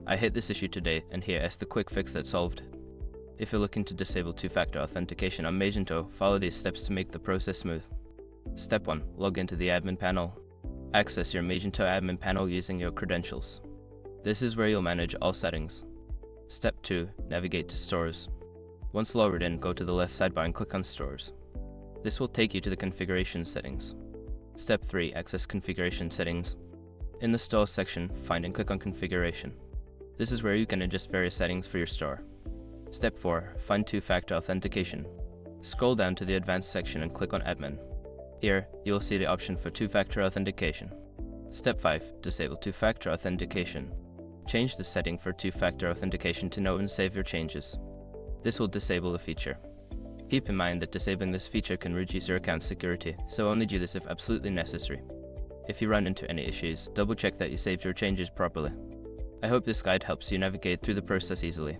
I hit this issue today, and here is the quick fix that solved it. If you're looking to disable two-factor authentication on Magento, follow these steps to make the process smooth. Step 1. Log into the admin panel. Access your Magento admin panel using your credentials. This is where you'll manage all settings. Step 2. Navigate to Stores. Once logged in, go to the left sidebar and click on Stores. This will take you to the configuration settings. Step 3. Access configuration settings. In the Store section, find and click on Configuration. This is where you can adjust various settings for your store. Step 4. Find two-factor authentication. Scroll down to the Advanced section and click on Admin. Here, you will see the option for two-factor authentication. Step 5. Disable two-factor authentication. Change the setting for two-factor authentication to note and save your changes. This will disable the feature. Keep in mind that disabling this feature can reduce your account security, so only do this if absolutely necessary. If you run into any issues, double check that you saved your changes properly. I hope this guide helps you navigate through the process easily.